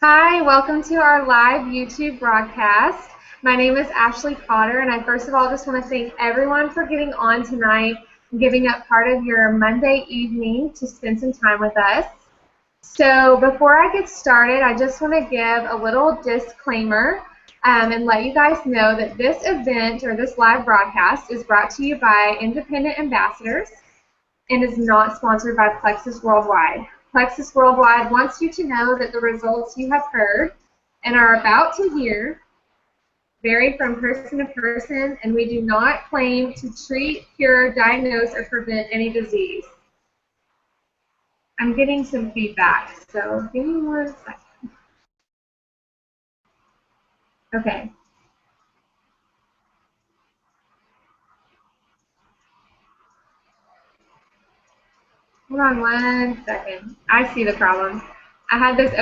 Hi, welcome to our live YouTube broadcast. My name is Ashley Potter, and I first of all just want to thank everyone for getting on tonight and giving up part of your Monday evening to spend some time with us. So before I get started, I just want to give a little disclaimer and let you guys know that this event or this live broadcast is brought to you by independent ambassadors and is not sponsored by Plexus Worldwide. Plexus Worldwide wants you to know that the results you have heard and are about to hear vary from person to person, and we do not claim to treat, cure, diagnose, or prevent any disease. I'm getting some feedback, so give me 1 second. Okay. Hold on 1 second. I see the problem. I had this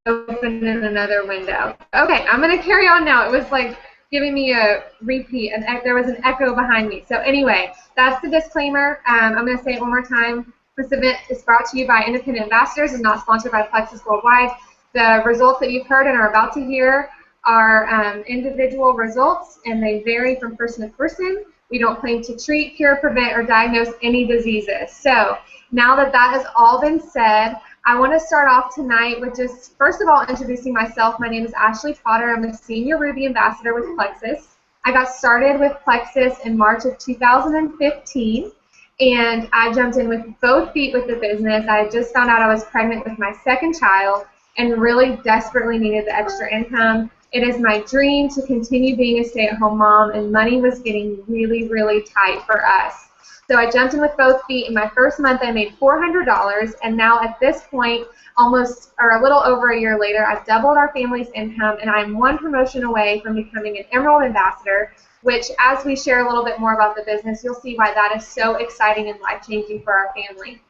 open in another window. Okay, I'm going to carry on now. It was like giving me a repeat, and there was an echo behind me. So anyway, that's the disclaimer. I'm going to say it one more time. This event is brought to you by independent ambassadors and not sponsored by Plexus Worldwide. The results that you've heard and are about to hear are individual results, and they vary from person to person. We don't claim to treat, cure, prevent, or diagnose any diseases. So now that that has all been said, I want to start off tonight with just, first of all, introducing myself. My name is Ashley Potter. I'm a Senior Ruby Ambassador with Plexus. I got started with Plexus in March of 2015, and I jumped in with both feet with the business. I had just found out I was pregnant with my second child and really desperately needed the extra income. It is my dream to continue being a stay-at-home mom, and money was getting really, really tight for us. So I jumped in with both feet. In my first month, I made $400, and now at this point, almost or a little over a year later, I've doubled our family's income, and I'm one promotion away from becoming an Emerald Ambassador, which, as we share a little bit more about the business, you'll see why that is so exciting and life-changing for our family.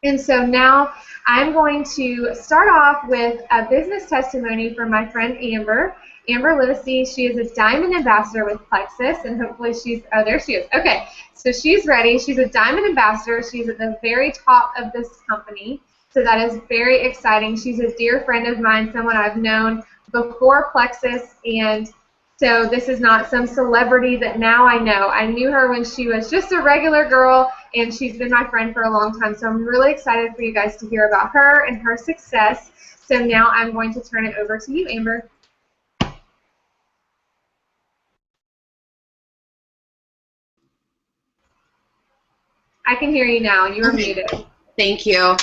And so now I'm going to start off with a business testimony from my friend Amber. Amber Livesay, she is a Diamond Ambassador with Plexus, and hopefully she's, oh, there she is. Okay, so she's ready. She's a Diamond Ambassador. She's at the very top of this company, so that is very exciting. She's a dear friend of mine, someone I've known before Plexus, and so this is not some celebrity that now I know. I knew her when she was just a regular girl, and she's been my friend for a long time. So I'm really excited for you guys to hear about her and her success. So now I'm going to turn it over to you, Amber. I can hear you now. You are muted. Thank you.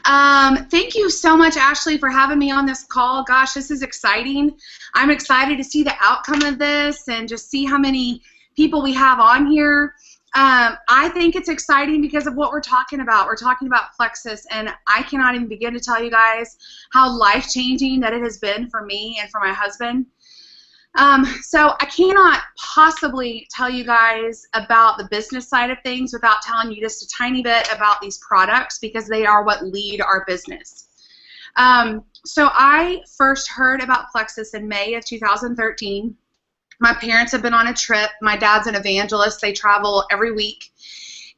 Thank you so much, Ashley, for having me on this call. Gosh, this is exciting. I'm excited to see the outcome of this and just see how many people we have on here. I think it's exciting because of what we're talking about. We're talking about Plexus, and I cannot even begin to tell you guys how life-changing that it has been for me and for my husband. So I cannot possibly tell you guys about the business side of things without telling you just a tiny bit about these products, because they are what lead our business. So I first heard about Plexus in May of 2013. My parents have been on a trip. My dad's an evangelist. They travel every week.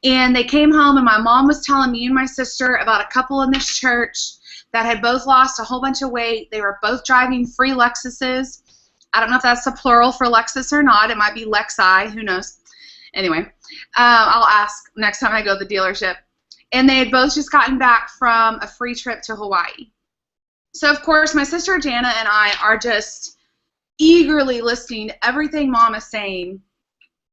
And they came home, and my mom was telling me and my sister about a couple in this church that had both lost a whole bunch of weight. They were both driving free Lexuses. I don't know if that's the plural for Lexus or not. It might be Lexi. Who knows? Anyway, I'll ask next time I go to the dealership. And they had both just gotten back from a free trip to Hawaii. So, of course, my sister Jana and I are just eagerly listening to everything Mom is saying.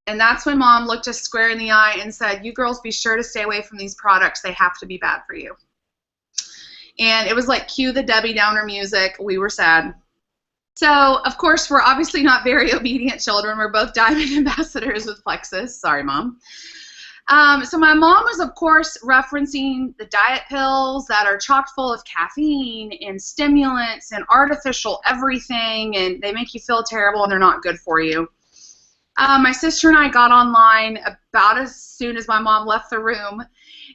And that's when Mom looked us square in the eye and said, "You girls be sure to stay away from these products. They have to be bad for you." And it was like, cue the Debbie Downer music. We were sad. So, of course, we're obviously not very obedient children. We're both Diamond Ambassadors with Plexus. Sorry, Mom. So my mom was, of course, referencing the diet pills that are chock full of caffeine and stimulants and artificial everything, and they make you feel terrible and they're not good for you. My sister and I got online about as soon as my mom left the room,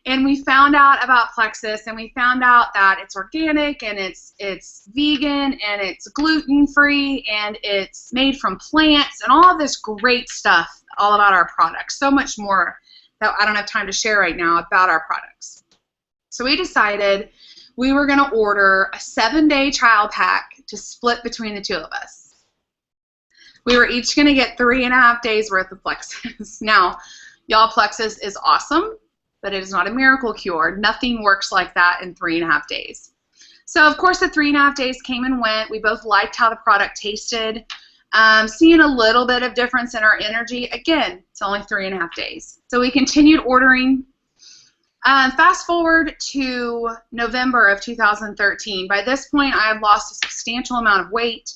and we found out about Plexus, and we found out that it's organic, and it's vegan, and it's gluten-free, and it's made from plants, and all of this great stuff all about our products. So much more that I don't have time to share right now about our products. So we decided we were going to order a 7-day trial pack to split between the two of us. We were each going to get 3.5 days worth of Plexus. Now, y'all, Plexus is awesome, but it is not a miracle cure. Nothing works like that in 3.5 days. So, of course, the 3.5 days came and went. We both liked how the product tasted. Seeing a little bit of difference in our energy. Again, it's only 3.5 days. So we continued ordering. Fast forward to November of 2013. By this point, I had lost a substantial amount of weight.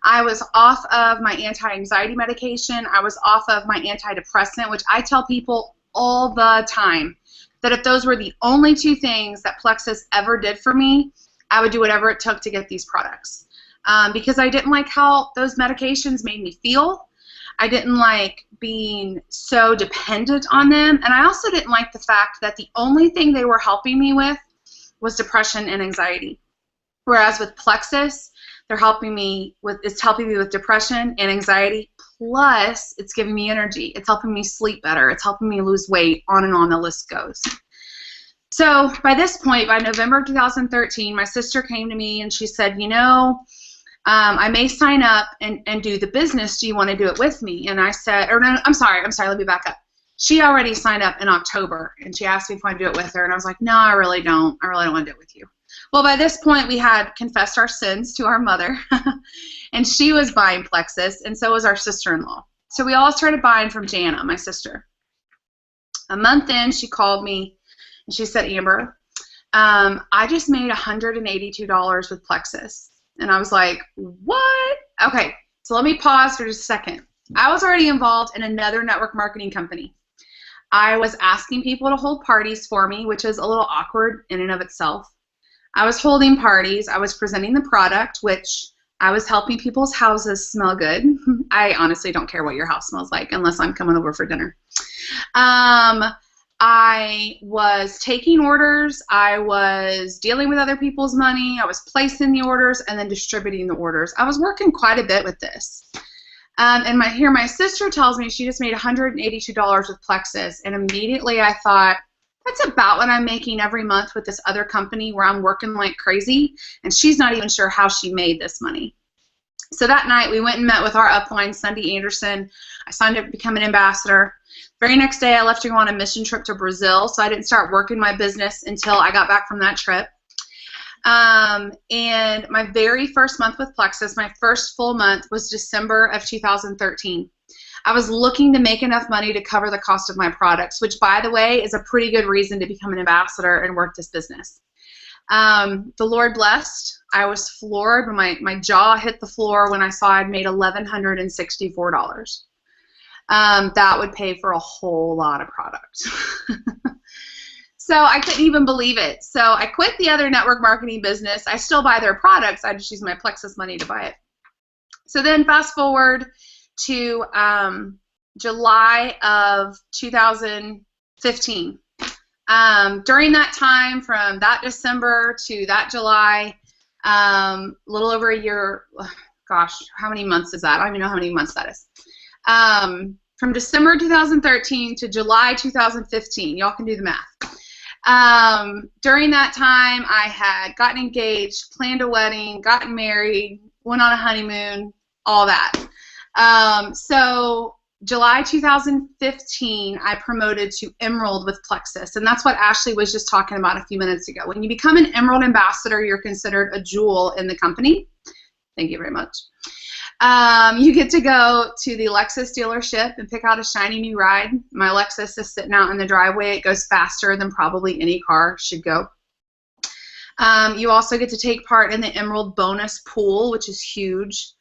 I was off of my anti-anxiety medication. I was off of my antidepressant, which I tell people all the time that if those were the only two things that Plexus ever did for me, I would do whatever it took to get these products. Because I didn't like how those medications made me feel. I didn't like being so dependent on them, and I also didn't like the fact that the only thing they were helping me with was depression and anxiety. Whereas with Plexus, it's helping me with depression and anxiety, plus it's giving me energy. It's helping me sleep better. It's helping me lose weight, on and on the list goes. So by this point, by November 2013, my sister came to me and she said, you know, I may sign up and do the business. Do you want to do it with me? And I said, or no, I'm sorry, let me back up. She already signed up in October, and she asked me if I wanted to do it with her, and I was like, no, I really don't want to do it with you. Well, by this point, we had confessed our sins to our mother, and she was buying Plexus, and so was our sister-in-law. So we all started buying from Jana, my sister. A month in, she called me, and she said, Amber, I just made $182 with Plexus. And I was like, what? Okay, so let me pause for just a second. I was already involved in another network marketing company. I was asking people to hold parties for me, which is a little awkward in and of itself. I was holding parties. I was presenting the product, which I was helping people's houses smell good. I honestly don't care what your house smells like unless I'm coming over for dinner. I was taking orders, I was dealing with other people's money, I was placing the orders, and then distributing the orders. I was working quite a bit with this. And my sister tells me she just made $182 with Plexus, and immediately I thought, that's about what I'm making every month with this other company where I'm working like crazy, and she's not even sure how she made this money. So that night, we went and met with our upline, Sunday Anderson. I signed up to become an ambassador. Very next day, I left to go on a mission trip to Brazil, so I didn't start working my business until I got back from that trip. And my very first month with Plexus, my first full month, was December of 2013. I was looking to make enough money to cover the cost of my products, which, by the way, is a pretty good reason to become an ambassador and work this business. The Lord blessed. I was floored when my jaw hit the floor when I saw I'd made $1,164. That would pay for a whole lot of product. So I couldn't even believe it. So I quit the other network marketing business. I still buy their products. I just use my Plexus money to buy it. So then fast forward to July of 2015. During that time, from that December to that July, a little over a year, gosh, how many months is that? I don't even know how many months that is. From December 2013 to July 2015, y'all can do the math. During that time, I had gotten engaged, planned a wedding, gotten married, went on a honeymoon, all that. So July 2015, I promoted to Emerald with Plexus, and that's what Ashley was just talking about a few minutes ago. When you become an Emerald ambassador, you're considered a jewel in the company. Thank you very much. You get to go to the Lexus dealership and pick out a shiny new ride. My Lexus is sitting out in the driveway. It goes faster than probably any car should go. You also get to take part in the Emerald bonus pool, which is huge.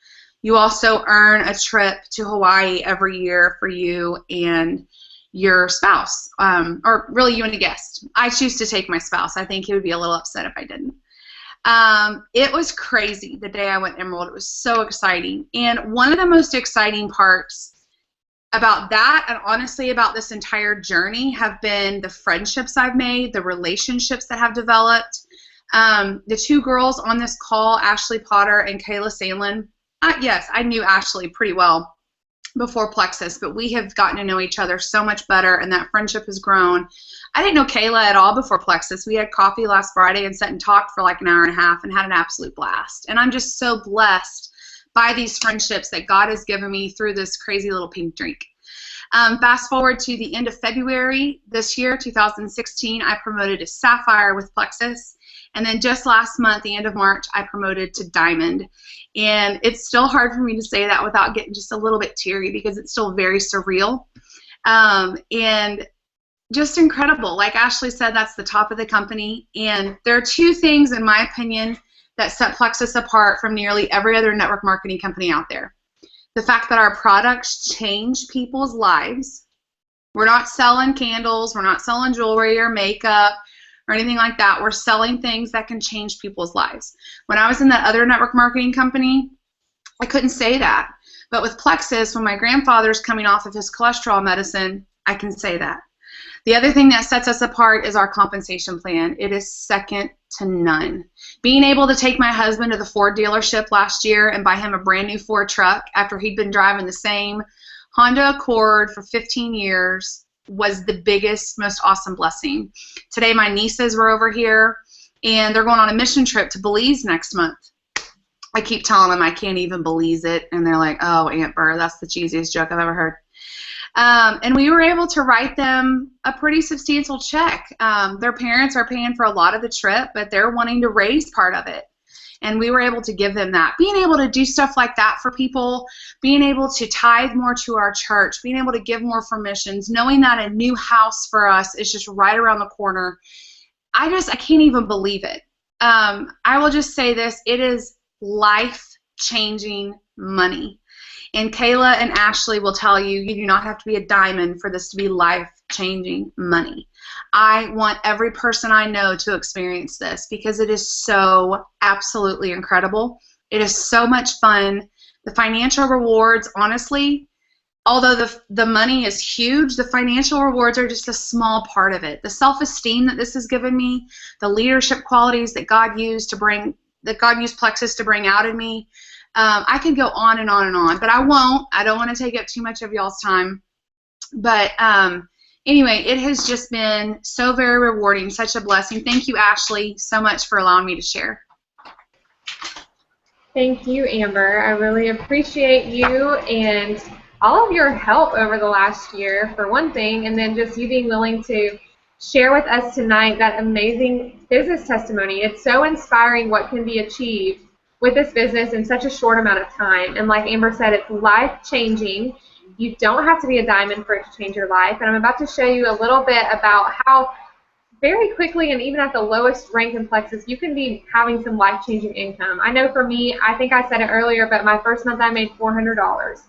You also earn a trip to Hawaii every year for you and your spouse, or really you and a guest. I choose to take my spouse. I think he would be a little upset if I didn't. It was crazy the day I went Emerald. It was so exciting. And one of the most exciting parts about that, and honestly about this entire journey, have been the friendships I've made, the relationships that have developed. The two girls on this call, Ashle Potter and Kayla, yes, I knew Ashley pretty well. before Plexus, but we have gotten to know each other so much better, and that friendship has grown. I didn't know Kayla at all before Plexus. We had coffee last Friday and sat and talked for like an hour and a half and had an absolute blast. And I'm just so blessed by these friendships that God has given me through this crazy little pink drink. Fast forward to the end of February this year, 2016, I promoted to Sapphire with Plexus. And then just last month, the end of March, I promoted to Diamond. And it's still hard for me to say that without getting just a little bit teary because it's still very surreal. And just incredible. Like Ashley said, that's the top of the company. And there are two things, in my opinion, that set Plexus apart from nearly every other network marketing company out there. The fact that our products change people's lives. We're not selling candles, we're not selling jewelry or makeup or anything like that. We're selling things that can change people's lives. When I was in that other network marketing company, I couldn't say that. But with Plexus, when my grandfather's coming off of his cholesterol medicine, I can say that. The other thing that sets us apart is our compensation plan. It is second to none. Being able to take my husband to the Ford dealership last year and buy him a brand new Ford truck after he'd been driving the same Honda Accord for 15 years was the biggest, most awesome blessing. Today my nieces were over here and they're going on a mission trip to Belize next month. I keep telling them I can't even Belize it, and they're like, oh, Aunt Burr, that's the cheesiest joke I've ever heard. And we were able to write them a pretty substantial check. Their parents are paying for a lot of the trip, but they're wanting to raise part of it. And we were able to give them that. Being able to do stuff like that for people, being able to tithe more to our church, being able to give more for missions, knowing that a new house for us is just right around the corner. I can't even believe it. I will just say this, it is life-changing money. And Kayla and Ashley will tell you, you do not have to be a diamond for this to be life-changing money. I want every person I know to experience this because it is so absolutely incredible. It is so much fun. The financial rewards, honestly, although the money is huge, the financial rewards are just a small part of it. The self-esteem that this has given me, the leadership qualities that God used Plexus to bring out of me, I could go on and on and on, but I won't. I don't want to take up too much of y'all's time. But anyway, it has just been so very rewarding, such a blessing. Thank you, Ashley, so much for allowing me to share. Thank you, Amber. I really appreciate you and all of your help over the last year, for one thing, and then just you being willing to share with us tonight that amazing business testimony. It's so inspiring what can be achieved with this business in such a short amount of time. And like Amber said, it's life-changing. You don't have to be a diamond for it to change your life. And I'm about to show you a little bit about how very quickly and even at the lowest rank in Plexus, you can be having some life-changing income. I know for me, I think I said it earlier, but my first month I made $400.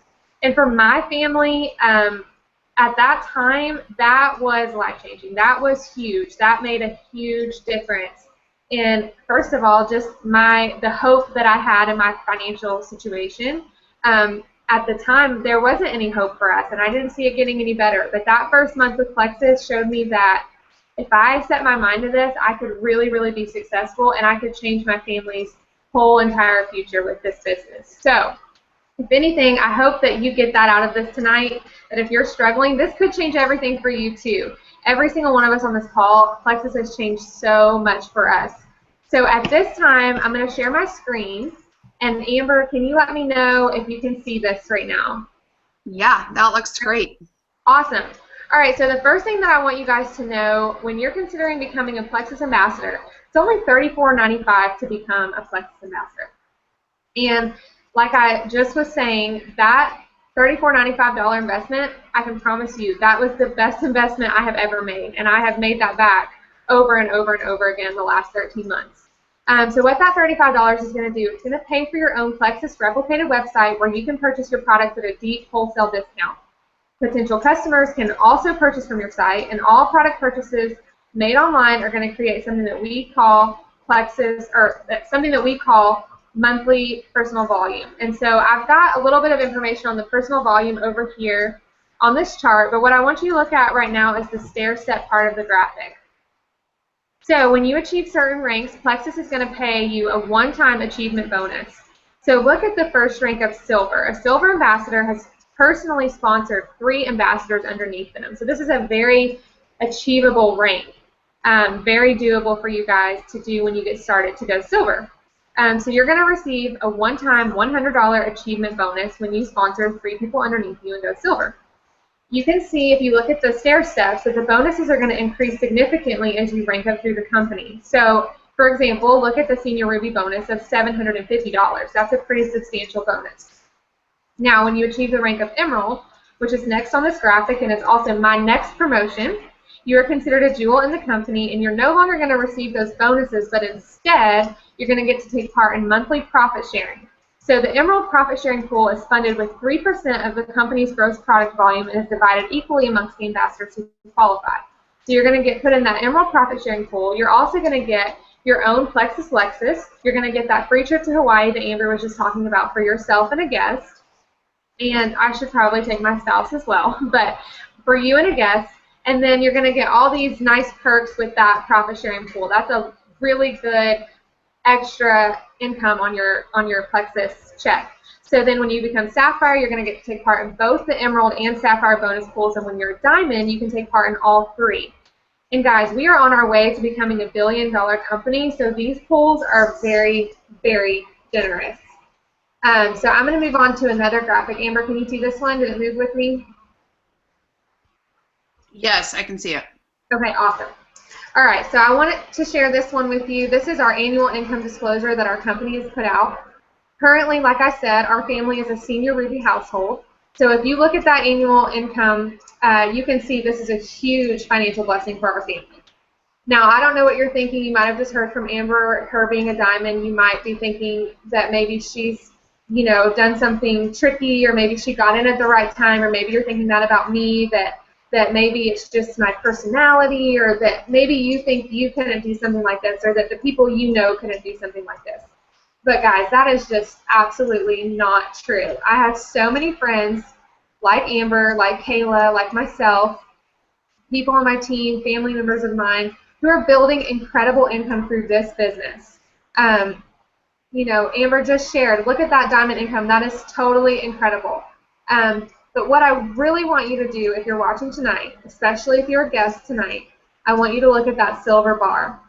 And for my family, at that time, that was life-changing. That was huge. That made a huge difference. And first of all, just the hope that I had in my financial situation. At the time, there wasn't any hope for us, and I didn't see it getting any better. But that first month with Plexus showed me that if I set my mind to this, I could really, really be successful, and I could change my family's whole entire future with this business. So, if anything, I hope that you get that out of this tonight, that if you're struggling, this could change everything for you too. Every single one of us on this call, Plexus has changed so much for us. So at this time, I'm going to share my screen. And Amber, can you let me know if you can see this right now? Yeah, that looks great. Awesome. All right, so the first thing that I want you guys to know, when you're considering becoming a Plexus ambassador, it's only $34.95 to become a Plexus ambassador. And like I just was saying, that $34.95 investment, I can promise you, that was the best investment I have ever made. And I have made that back over and over and over again the last 13 months. So what that $35 is going to do, it's going to pay for your own Plexus replicated website where you can purchase your products at a deep wholesale discount. Potential customers can also purchase from your site, and all product purchases made online are going to create something that we call Plexus, or something that we call monthly personal volume. And so I've got a little bit of information on the personal volume over here on this chart, but what I want you to look at right now is the stair-step part of the graphic. So when you achieve certain ranks, Plexus is going to pay you a one-time achievement bonus. So look at the first rank of silver. A silver ambassador has personally sponsored 3 ambassadors underneath them. So this is a very achievable rank, very doable for you guys to do when you get started to go silver. So you're going to receive a one-time $100 achievement bonus when you sponsor 3 people underneath you and go silver. You can see, if you look at the stair steps, that the bonuses are going to increase significantly as you rank up through the company. So, for example, look at the Senior Ruby bonus of $750. That's a pretty substantial bonus. Now, when you achieve the rank of Emerald, which is next on this graphic and is also my next promotion, you are considered a jewel in the company, and you're no longer going to receive those bonuses, but instead, you're going to get to take part in monthly profit sharing. So the Emerald profit sharing pool is funded with 3% of the company's gross product volume and is divided equally amongst the ambassadors who qualify. So you're going to get put in that Emerald profit sharing pool. You're also going to get your own Plexus Lexus. You're going to get that free trip to Hawaii that Amber was just talking about for yourself and a guest. And I should probably take my spouse as well, but for you and a guest. And then you're going to get all these nice perks with that profit sharing pool. That's a really good extra income on your Plexus check. So then when you become Sapphire, you're going to get to take part in both the Emerald and Sapphire bonus pools, and when you're a Diamond, you can take part in all 3. And guys, we are on our way to becoming a billion-dollar company, so these pools are very, very generous. So I'm going to move on to another graphic. Amber, can you see this one? Did it move with me? Yes, I can see it. Okay, awesome. All right, so I wanted to share this one with you. This is our annual income disclosure that our company has put out. Currently, like I said, our family is a Senior Ruby household. So if you look at that annual income, you can see this is a huge financial blessing for our family. Now, I don't know what you're thinking. You might have just heard from Amber, her being a Diamond. You might be thinking that maybe she's, done something tricky, or maybe she got in at the right time, or maybe you're thinking that about me, that maybe it's just my personality, or that maybe you think you couldn't do something like this, or that the people you know couldn't do something like this. But guys, that is just absolutely not true. I have so many friends like Amber, like Kayla, like myself, people on my team, family members of mine, who are building incredible income through this business. Amber just shared, look at that Diamond income. That is totally incredible. But what I really want you to do, if you're watching tonight, especially if you're a guest tonight, I want you to look at that silver bar.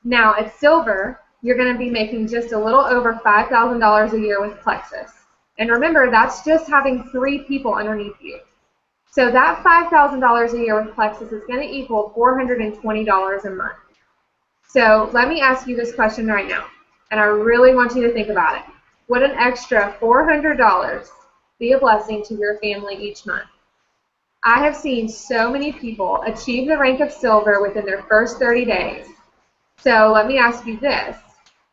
Now, at silver, you're going to be making just a little over $5,000 a year with Plexus. And remember, that's just having 3 people underneath you. So that $5,000 a year with Plexus is going to equal $420 a month. So let me ask you this question right now, and I really want you to think about it. Would an extra $400 be a blessing to your family each month? I have seen so many people achieve the rank of silver within their first 30 days. So let me ask you this.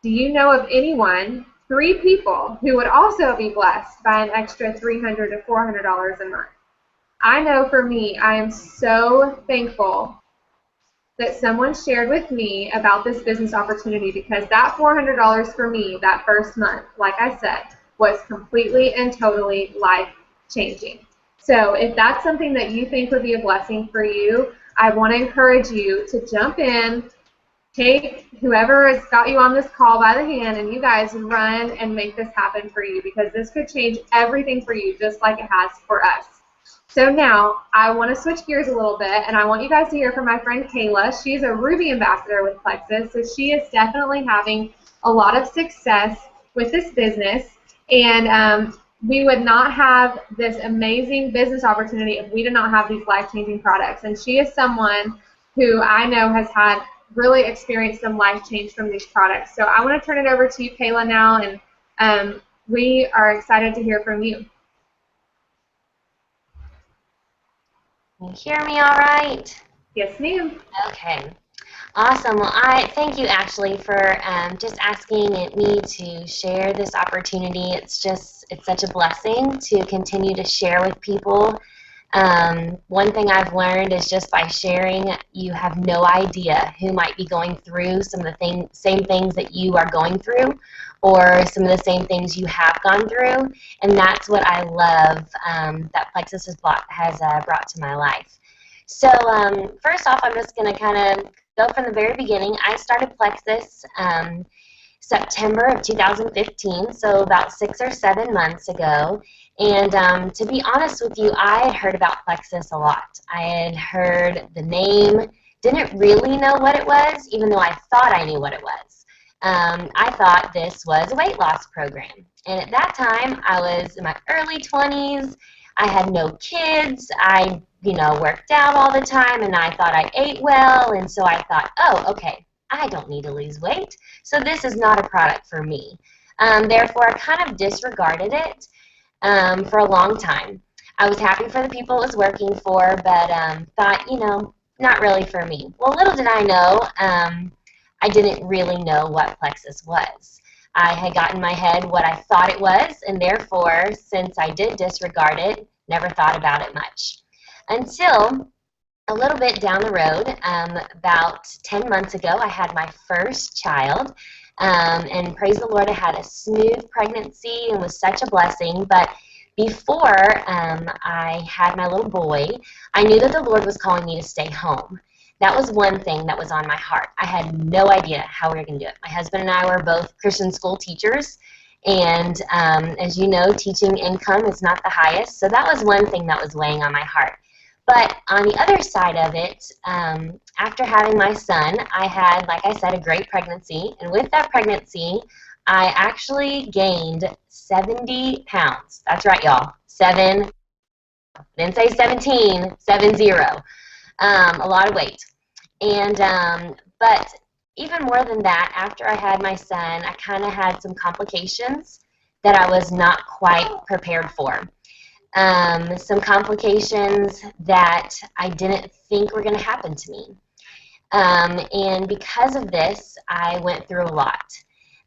Do you know of anyone, 3 people, who would also be blessed by an extra $300 to $400 a month? I know for me, I am so thankful that someone shared with me about this business opportunity, because that $400 for me that first month, like I said, was completely and totally life-changing. So if that's something that you think would be a blessing for you, I want to encourage you to jump in, take whoever has got you on this call by the hand, and you guys run and make this happen for you, because this could change everything for you just like it has for us. So now I want to switch gears a little bit, and I want you guys to hear from my friend Kayla. She's a Ruby ambassador with Plexus, so she is definitely having a lot of success with this business, and we would not have this amazing business opportunity if we did not have these life-changing products. And she is someone who I know has had really experienced some life change from these products. So I want to turn it over to you, Kayla, now, and we are excited to hear from you. Can you hear me all right? Yes, ma'am. Okay. Awesome. Well, I thank you, Ashley, for just asking me to share this opportunity. It's such a blessing to continue to share with people. One thing I've learned is just by sharing, you have no idea who might be going through some of the same things that you are going through, or some of the same things you have gone through, and that's what I love that Plexus has brought to my life. So first off, I'm just going to kind of go from the very beginning. I started Plexus September of 2015, so about 6 or 7 months ago. And to be honest with you, I had heard about Plexus a lot. I had heard the name, didn't really know what it was, even though I thought I knew what it was. I thought this was a weight loss program. And at that time, I was in my early 20s. I had no kids. I, worked out all the time, and I thought I ate well. And so I thought, oh, okay, I don't need to lose weight, so this is not a product for me. Therefore, I kind of disregarded it for a long time. I was happy for the people it was working for, but thought, not really for me. Well, little did I know, I didn't really know what Plexus was. I had got in my head what I thought it was, and therefore, since I did disregard it, never thought about it much. Until a little bit down the road, about 10 months ago, I had my first child, and praise the Lord, I had a smooth pregnancy and was such a blessing. But before I had my little boy, I knew that the Lord was calling me to stay home. That was one thing that was on my heart. I had no idea how we were going to do it. My husband and I were both Christian school teachers, and as you know, teaching income is not the highest, so that was one thing that was weighing on my heart. But on the other side of it, after having my son, I had, like I said, a great pregnancy. And with that pregnancy, I actually gained 70 pounds. That's right, y'all. Didn't say 17, 70. A lot of weight. And, but even more than that, after I had my son, I kind of had some complications that I was not quite prepared for. Some complications that I didn't think were going to happen to me. And because of this, I went through a lot.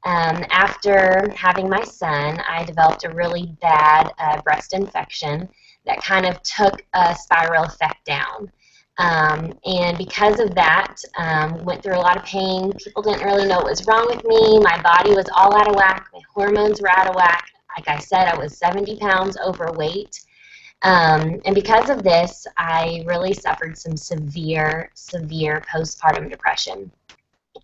After having my son, I developed a really bad breast infection that kind of took a spiral effect down. And because of that, went through a lot of pain. People didn't really know what was wrong with me. My body was all out of whack. My hormones were out of whack. Like I said, I was 70 pounds overweight. And because of this, I really suffered some severe postpartum depression.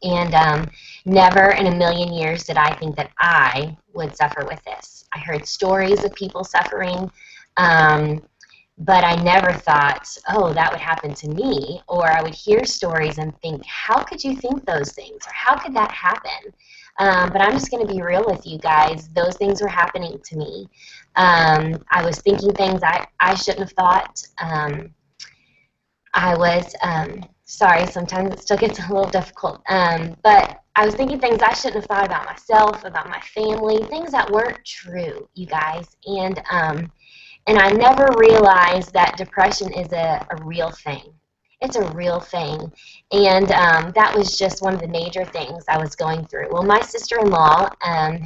And never in a million years did I think that I would suffer with this. I heard stories of people suffering, but I never thought, oh, that would happen to me. Or I would hear stories and think, how could you think those things? Or how could that happen? But I'm just going to be real with you guys. Those things were happening to me. I was thinking things I shouldn't have thought. I was, sorry, sometimes it still gets a little difficult. But I was thinking things I shouldn't have thought about myself, about my family, things that weren't true, you guys. And I never realized that depression is a real thing. It's a real thing. And that was just one of the major things I was going through. Well, my sister-in-law,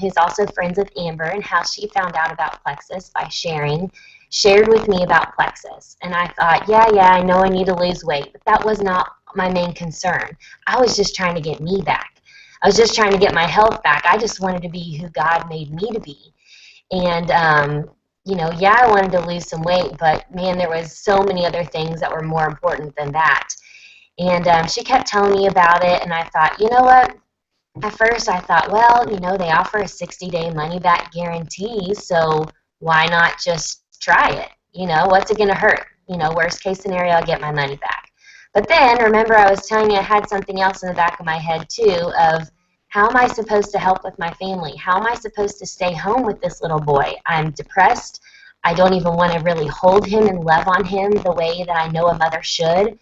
who's also friends with Amber, and how she found out about Plexus by shared with me about Plexus. And I thought, yeah, I know I need to lose weight, but that was not my main concern. I was just trying to get me back. I was just trying to get my health back. I just wanted to be who God made me to be. And yeah, I wanted to lose some weight, but man, there was so many other things that were more important than that. And she kept telling me about it, and I thought, you know what? At first I thought, well, they offer a 60-day money-back guarantee, so why not just try it? What's it going to hurt? Worst case scenario, I'll get my money back. But then, remember, I was telling you I had something else in the back of my head, too, of how am I supposed to help with my family? How am I supposed to stay home with this little boy? I'm depressed. I don't even want to really hold him and love on him the way that I know a mother should.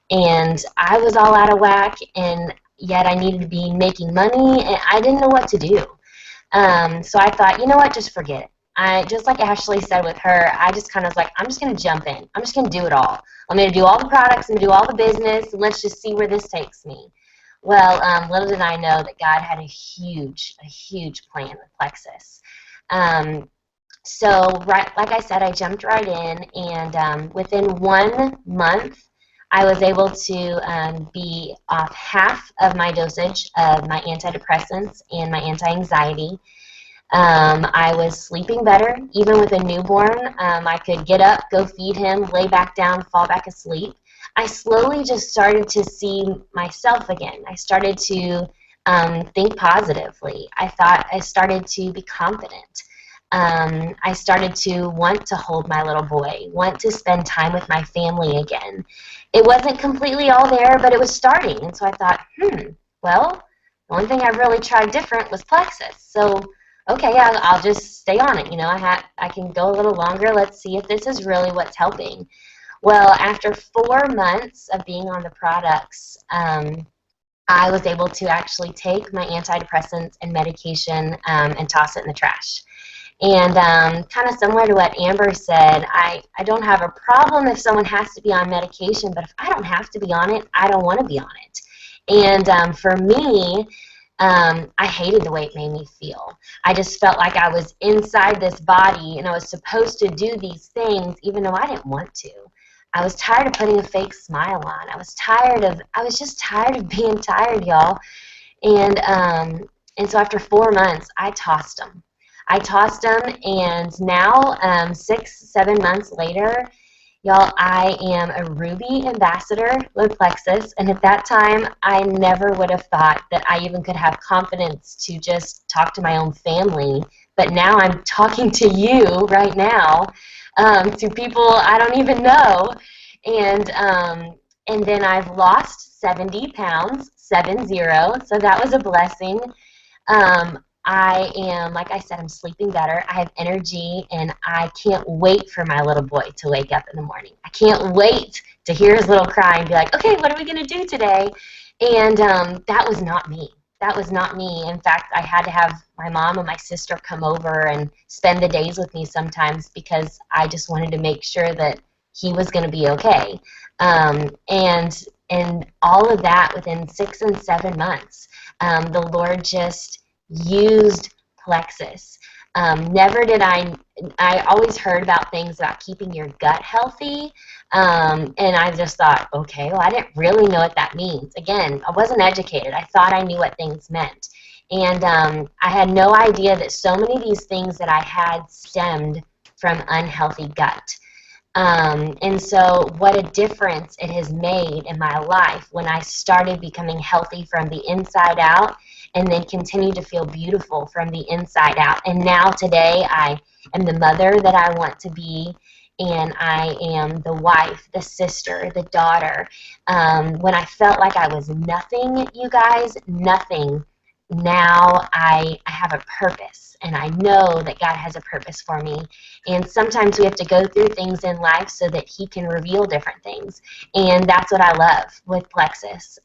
And I was all out of whack, and yet I needed to be making money, and I didn't know what to do. So I thought, you know what, just forget it. Just like Ashley said with her, I just kind of was like, I'm just going to jump in. I'm just going to do it all. I'm going to do all the products, I'm going to do all the business, and let's just see where this takes me. Well, little did I know that God had a huge plan with Plexus. So, like I said, I jumped right in, and within 1 month, I was able to be off half of my dosage of my antidepressants and my anti-anxiety. I was sleeping better. Even with a newborn, I could get up, go feed him, lay back down, fall back asleep. I slowly just started to see myself again. I started to think positively. I started to be confident. I started to want to hold my little boy, want to spend time with my family again. It wasn't completely all there, but it was starting. And so I thought, well, the only thing I've really tried different was Plexus. So, okay, I'll just stay on it. You know, I can go a little longer. Let's see if this is really what's helping. Well, after 4 months of being on the products, I was able to actually take my antidepressants and medication and toss it in the trash. And kind of similar to what Amber said, I don't have a problem if someone has to be on medication, but if I don't have to be on it, I don't want to be on it. And for me, I hated the way it made me feel. I just felt like I was inside this body and I was supposed to do these things even though I didn't want to. I was tired of putting a fake smile on. I was just tired of being tired, y'all. And so after 4 months, I tossed them. And now 6, 7 months later, y'all, I am a Ruby ambassador with Plexus, and at that time, I never would have thought that I even could have confidence to just talk to my own family, but now I'm talking to you right now, to people I don't even know, and then I've lost 70 pounds, 70, so that was a blessing. I am, like I said, I'm sleeping better. I have energy, and I can't wait for my little boy to wake up in the morning. I can't wait to hear his little cry and be like, okay, what are we going to do today? And that was not me. That was not me. In fact, I had to have my mom and my sister come over and spend the days with me sometimes because I just wanted to make sure that he was going to be okay. And all of that within 6 and 7 months, the Lord just used Plexus. Never did I always heard about things about keeping your gut healthy, and I just thought, okay, well, I didn't really know what that means. Again, I wasn't educated. I thought I knew what things meant. And I had no idea that so many of these things that I had stemmed from unhealthy gut. And so what a difference it has made in my life when I started becoming healthy from the inside out and then continue to feel beautiful from the inside out. And now today I am the mother that I want to be, and I am the wife, the sister, the daughter. When I felt like I was nothing, you guys, nothing, now I have a purpose, and I know that God has a purpose for me. And sometimes we have to go through things in life so that He can reveal different things. And that's what I love with Plexus.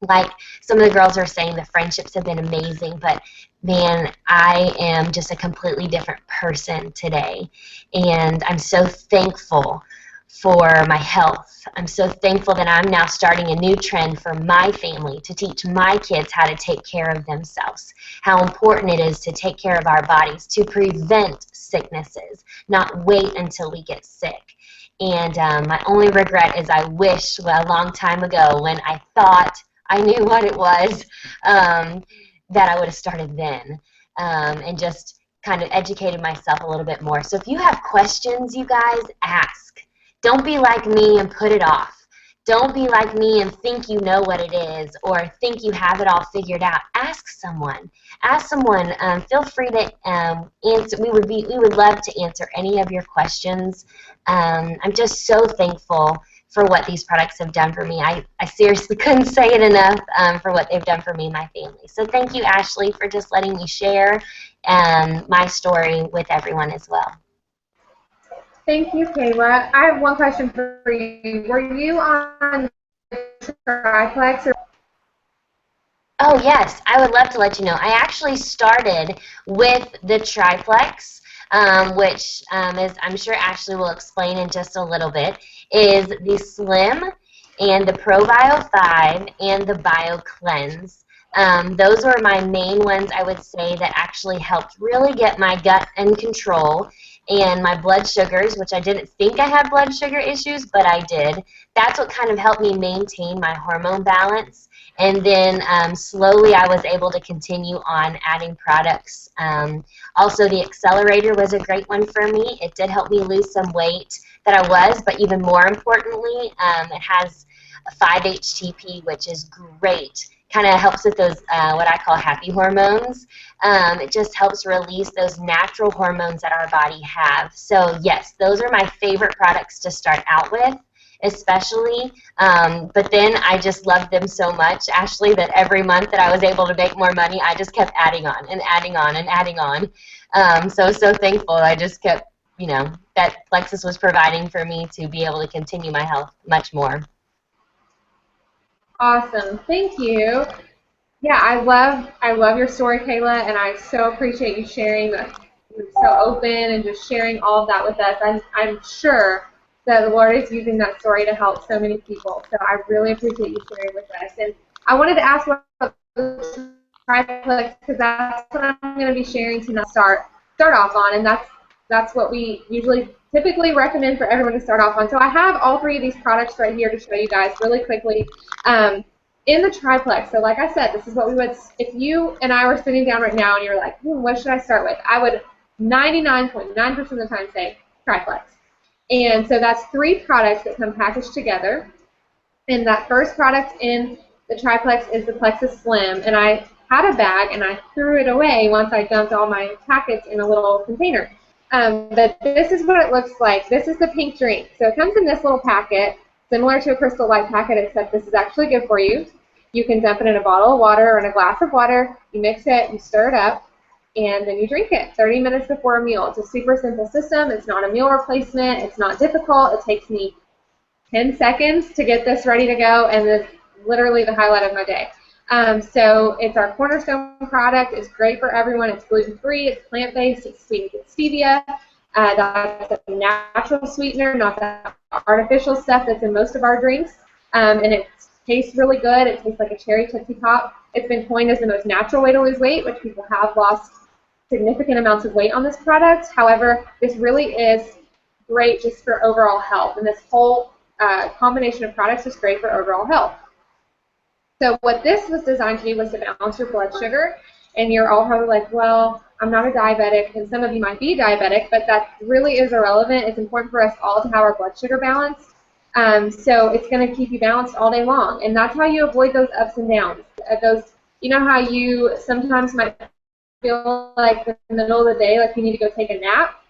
Like some of the girls are saying, the friendships have been amazing, but man, I am just a completely different person today. And I'm so thankful for my health. I'm so thankful that I'm now starting a new trend for my family to teach my kids how to take care of themselves, how important it is to take care of our bodies, to prevent sicknesses, not wait until we get sick. And my only regret is I wish, well, a long time ago when I thought I knew what it was, that I would have started then, and just kind of educated myself a little bit more. So if you have questions, you guys, ask. Don't be like me and put it off. Don't be like me and think you know what it is or think you have it all figured out. Ask someone. Ask someone. Feel free to answer. We would love to answer any of your questions. I'm just so thankful for what these products have done for me. I seriously couldn't say it enough for what they've done for me and my family. So thank you, Ashley, for just letting me share my story with everyone as well. Thank you, Kayla. I have one question for you. Were you on Triplex? Oh, yes. I would love to let you know. I actually started with the Triplex, which is, I'm sure Ashley will explain in just a little bit, is the Slim and the ProBio 5 and the Bio Cleanse. Those were my main ones, I would say, that actually helped really get my gut in control and my blood sugars, which I didn't think I had blood sugar issues, but I did. That's what kind of helped me maintain my hormone balance. And then slowly I was able to continue on adding products. Also, the Accelerator was a great one for me. It did help me lose some weight that I was, but even more importantly, it has a 5-HTP, which is great kind of helps with those what I call happy hormones. It just helps release those natural hormones that our body have. So yes, those are my favorite products to start out with, especially. But then I just loved them so much, Ashley, that every month that I was able to make more money, I just kept adding on and adding on and adding on. So thankful. I just kept, that Plexus was providing for me to be able to continue my health much more. Awesome. Thank you. Yeah, I love your story, Kayla, and I so appreciate you sharing that. You're so open and just sharing all of that with us. I'm sure that the Lord is using that story to help so many people. So I really appreciate you sharing with us. And I wanted to ask what the triplex, because that's what I'm going to be sharing to start off on, and that's what we typically recommend for everyone to start off on. So I have all three of these products right here to show you guys really quickly. In the triplex, so like I said, this is what we would, if you and I were sitting down right now and you're like, what should I start with? I would 99.9% of the time say triplex. And so that's 3 products that come packaged together. And that first product in the triplex is the Plexus Slim. And I had a bag and I threw it away once I dumped all my packets in a little container. But this is what it looks like. This is the pink drink. So it comes in this little packet, similar to a Crystal Light packet, except this is actually good for you. You can dump it in a bottle of water or in a glass of water. You mix it, you stir it up, and then you drink it 30 minutes before a meal. It's a super simple system. It's not a meal replacement. It's not difficult. It takes me 10 seconds to get this ready to go, and it's literally the highlight of my day. So it's our cornerstone product. It's great for everyone. It's gluten-free. It's plant-based. It's sweetened with stevia. That's a natural sweetener, not the artificial stuff that's in most of our drinks. And it tastes really good. It tastes like a cherry Tootsie Pop. It's been coined as the most natural way to lose weight, which people have lost significant amounts of weight on this product. However, this really is great just for overall health. And this whole combination of products is great for overall health. So what this was designed to do was to balance your blood sugar. And you're all probably like, well, I'm not a diabetic, and some of you might be diabetic, but that really is irrelevant. It's important for us all to have our blood sugar balanced. So it's going to keep you balanced all day long. And that's how you avoid those ups and downs. You know how you sometimes might feel like in the middle of the day, like you need to go take a nap?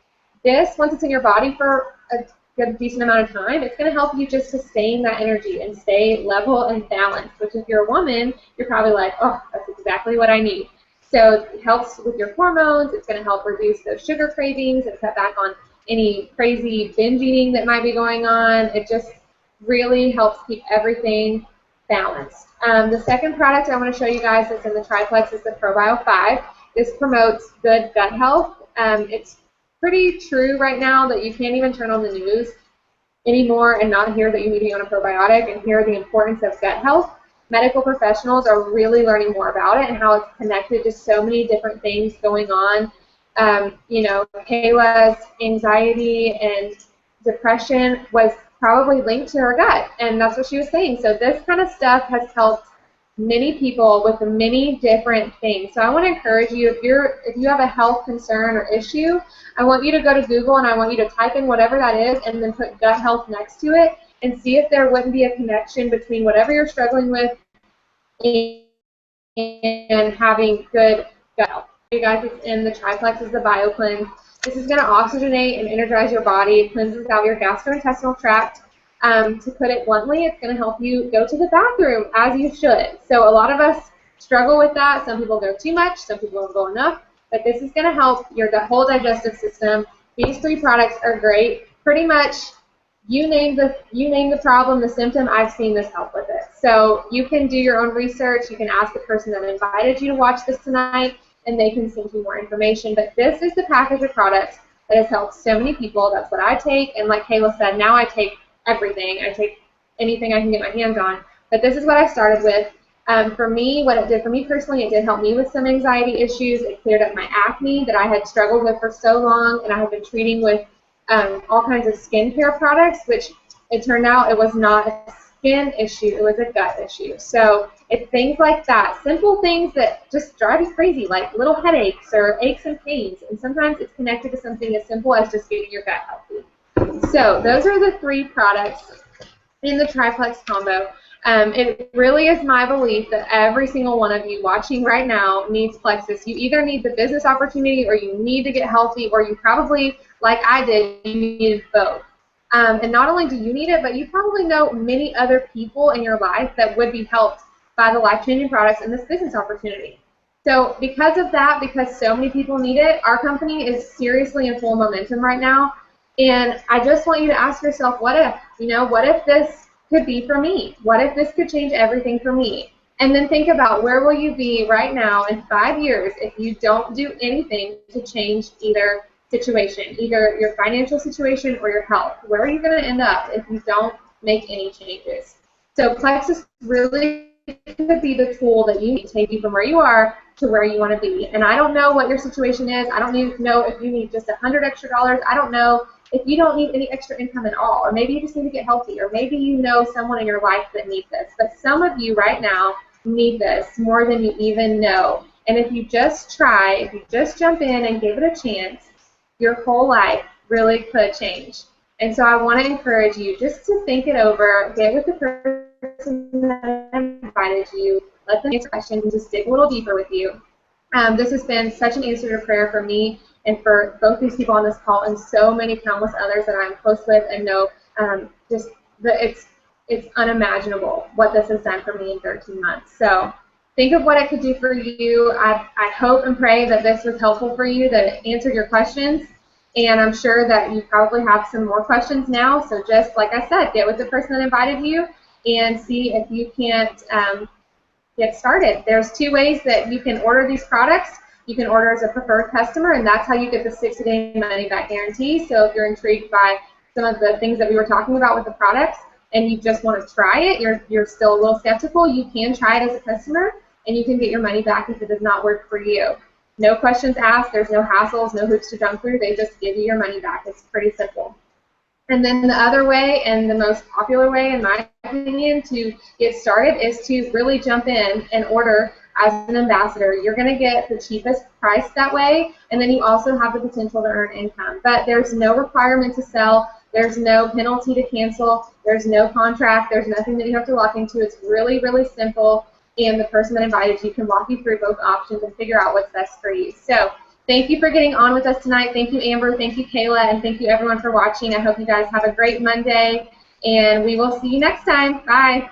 This, once it's in your body for a good decent amount of time, it's going to help you just sustain that energy and stay level and balanced, which if you're a woman, you're probably like, oh, that's exactly what I need. So it helps with your hormones. It's going to help reduce those sugar cravings and cut back on any crazy binge eating that might be going on. It just really helps keep everything balanced. The second product I want to show you guys that's in the triplex is the ProBio 5. This promotes good gut health. It's pretty true right now that you can't even turn on the news anymore and not hear that you need to be on a probiotic and hear the importance of gut health. Medical professionals are really learning more about it and how it's connected to so many different things going on. Kayla's anxiety and depression was probably linked to her gut, and that's what she was saying. So this kind of stuff has helped many people with many different things. So I want to encourage you, if you have a health concern or issue, I want you to go to Google and I want you to type in whatever that is and then put gut health next to it and see if there wouldn't be a connection between whatever you're struggling with and having good gut health. You guys, it's in the triplex is the BioCleanse. This is going to oxygenate and energize your body. It cleanses out your gastrointestinal tract. To put it bluntly, it's going to help you go to the bathroom as you should. So a lot of us struggle with that. Some people go too much. Some people don't go enough. But this is going to help your whole digestive system. These 3 products are great. Pretty much, you name the problem, the symptom, I've seen this help with it. So you can do your own research. You can ask the person that invited you to watch this tonight, and they can send you more information. But this is the package of products that has helped so many people. That's what I take. And like Kayla said, now I take everything. I take anything I can get my hands on. But this is what I started with. For me, what it did for me personally, it did help me with some anxiety issues. It cleared up my acne that I had struggled with for so long, and I had been treating with all kinds of skincare products, which it turned out it was not a skin issue, it was a gut issue. So it's things like that, simple things that just drive you crazy, like little headaches or aches and pains, and sometimes it's connected to something as simple as just getting your gut healthy. So those are the 3 products in the triplex combo. It really is my belief that every single one of you watching right now needs Plexus. You either need the business opportunity, or you need to get healthy, or you probably, like I did, you needed both. And not only do you need it, but you probably know many other people in your life that would be helped by the life-changing products and this business opportunity. So because of that, because so many people need it, our company is seriously in full momentum right now. And I just want you to ask yourself, what if? What if this could be for me? What if this could change everything for me? And then think about, where will you be right now in 5 years if you don't do anything to change either situation, either your financial situation or your health? Where are you going to end up if you don't make any changes? So Plexus really could be the tool that you need to take you from where you are to where you want to be. And I don't know what your situation is. I don't need to know if you need just $100 extra. I don't know if you don't need any extra income at all, or maybe you just need to get healthy, or maybe you know someone in your life that needs this. But some of you right now need this more than you even know. And if you just try, if you just jump in and give it a chance, your whole life really could change. And so I want to encourage you just to think it over, get with the person that invited you, let them answer questions, and just dig a little deeper with you. This has been such an answer to prayer for me and for both these people on this call and so many countless others that I'm close with and know. It's unimaginable what this has done for me in 13 months. So think of what it could do for you. I hope and pray that this was helpful for you, that it answered your questions. And I'm sure that you probably have some more questions now. So just like I said, get with the person that invited you and see if you can't get started. There's 2 ways that you can order these products. You can order as a preferred customer, and that's how you get the 60-day money-back guarantee. So if you're intrigued by some of the things that we were talking about with the products and you just want to try it, you're still a little skeptical, you can try it as a customer, and you can get your money back if it does not work for you. No questions asked. There's no hassles, no hoops to jump through. They just give you your money back. It's pretty simple. And then the other way, and the most popular way, in my opinion, to get started is to really jump in and order as an ambassador. You're going to get the cheapest price that way, and then you also have the potential to earn income. But there's no requirement to sell. There's no penalty to cancel. There's no contract. There's nothing that you have to lock into. It's really, really simple, and the person that invited you can walk you through both options and figure out what's best for you. So thank you for getting on with us tonight. Thank you, Amber. Thank you, Kayla. And thank you, everyone, for watching. I hope you guys have a great Monday, and we will see you next time. Bye.